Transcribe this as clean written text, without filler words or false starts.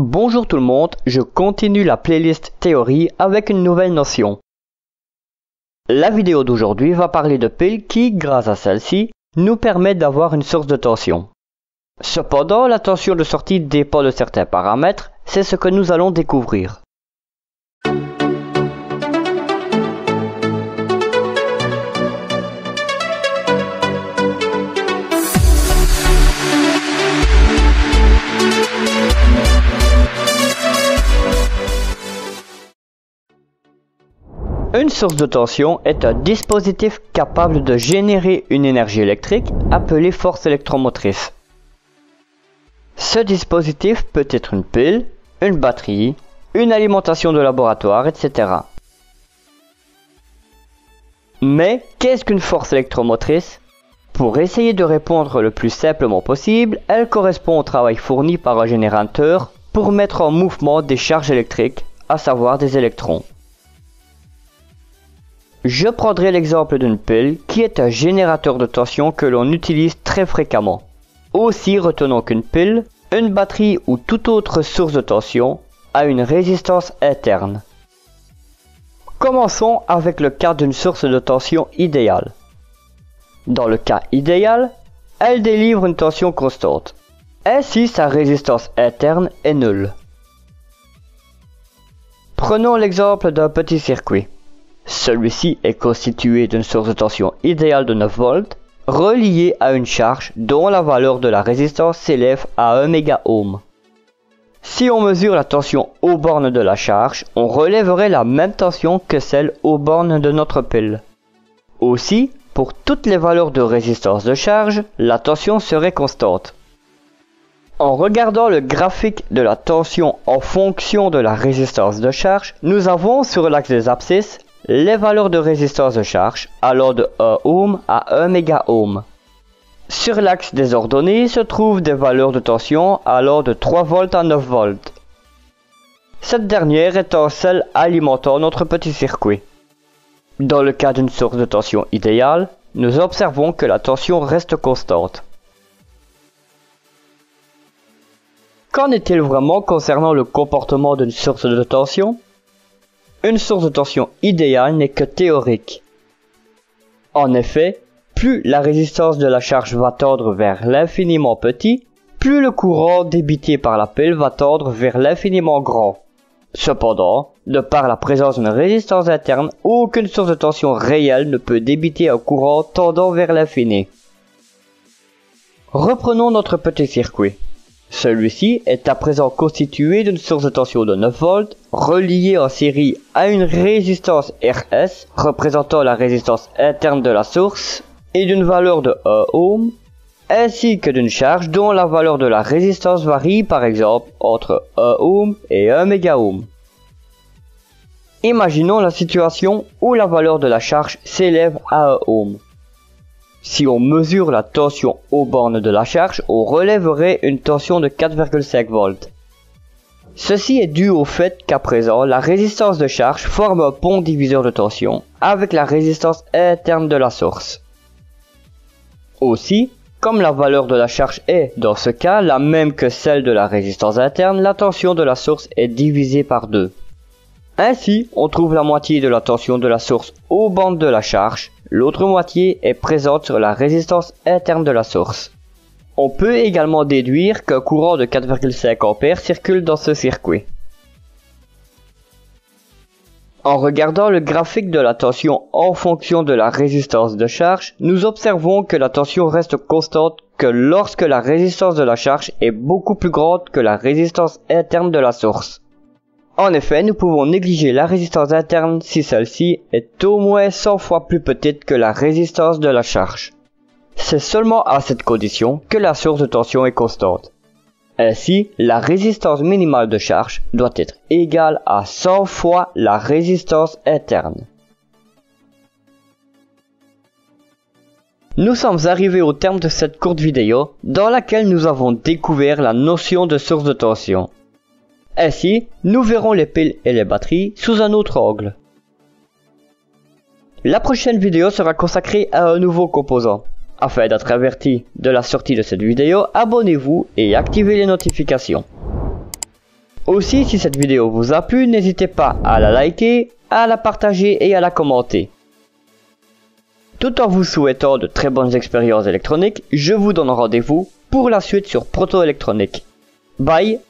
Bonjour tout le monde, je continue la playlist théorie avec une nouvelle notion. La vidéo d'aujourd'hui va parler de piles qui, grâce à celle-ci, nous permettent d'avoir une source de tension. Cependant, la tension de sortie dépend de certains paramètres, c'est ce que nous allons découvrir. Une source de tension est un dispositif capable de générer une énergie électrique appelée force électromotrice. Ce dispositif peut être une pile, une batterie, une alimentation de laboratoire, etc. Mais qu'est-ce qu'une force électromotrice? Pour essayer de répondre le plus simplement possible, elle correspond au travail fourni par un générateur pour mettre en mouvement des charges électriques, à savoir des électrons. Je prendrai l'exemple d'une pile qui est un générateur de tension que l'on utilise très fréquemment. Aussi retenons qu'une pile, une batterie ou toute autre source de tension a une résistance interne. Commençons avec le cas d'une source de tension idéale. Dans le cas idéal, elle délivre une tension constante. Ainsi, sa résistance interne est nulle. Prenons l'exemple d'un petit circuit. Celui-ci est constitué d'une source de tension idéale de 9 volts, reliée à une charge dont la valeur de la résistance s'élève à 1 mégaohm. Si on mesure la tension aux bornes de la charge, on relèverait la même tension que celle aux bornes de notre pile. Aussi, pour toutes les valeurs de résistance de charge, la tension serait constante. En regardant le graphique de la tension en fonction de la résistance de charge, nous avons sur l'axe des abscisses les valeurs de résistance de charge allant de 1 ohm à 1 mégaohm. Sur l'axe des ordonnées se trouvent des valeurs de tension allant de 3 volts à 9 volts. Cette dernière étant celle alimentant notre petit circuit. Dans le cas d'une source de tension idéale, nous observons que la tension reste constante. Qu'en est-il vraiment concernant le comportement d'une source de tension? Une source de tension idéale n'est que théorique. En effet, plus la résistance de la charge va tendre vers l'infiniment petit, plus le courant débité par la pile va tendre vers l'infiniment grand. Cependant, de par la présence d'une résistance interne, aucune source de tension réelle ne peut débiter un courant tendant vers l'infini. Reprenons notre petit circuit. Celui-ci est à présent constitué d'une source de tension de 9 volts reliée en série à une résistance RS représentant la résistance interne de la source et d'une valeur de 1 ohm ainsi que d'une charge dont la valeur de la résistance varie par exemple entre 1 ohm et 1 mégaohm. Imaginons la situation où la valeur de la charge s'élève à 1 ohm. Si on mesure la tension aux bornes de la charge, on relèverait une tension de 4,5 volts. Ceci est dû au fait qu'à présent, la résistance de charge forme un pont diviseur de tension avec la résistance interne de la source. Aussi, comme la valeur de la charge est, dans ce cas, la même que celle de la résistance interne, la tension de la source est divisée par 2. Ainsi, on trouve la moitié de la tension de la source aux bornes de la charge, l'autre moitié est présente sur la résistance interne de la source. On peut également déduire qu'un courant de 4,5 A circule dans ce circuit. En regardant le graphique de la tension en fonction de la résistance de charge, nous observons que la tension reste constante que lorsque la résistance de la charge est beaucoup plus grande que la résistance interne de la source. En effet, nous pouvons négliger la résistance interne si celle-ci est au moins 100 fois plus petite que la résistance de la charge. C'est seulement à cette condition que la source de tension est constante. Ainsi, la résistance minimale de charge doit être égale à 100 fois la résistance interne. Nous sommes arrivés au terme de cette courte vidéo dans laquelle nous avons découvert la notion de source de tension. Ainsi, nous verrons les piles et les batteries sous un autre angle. La prochaine vidéo sera consacrée à un nouveau composant. Afin d'être averti de la sortie de cette vidéo, abonnez-vous et activez les notifications. Aussi, si cette vidéo vous a plu, n'hésitez pas à la liker, à la partager et à la commenter. Tout en vous souhaitant de très bonnes expériences électroniques, je vous donne rendez-vous pour la suite sur Proto Électronique. Bye!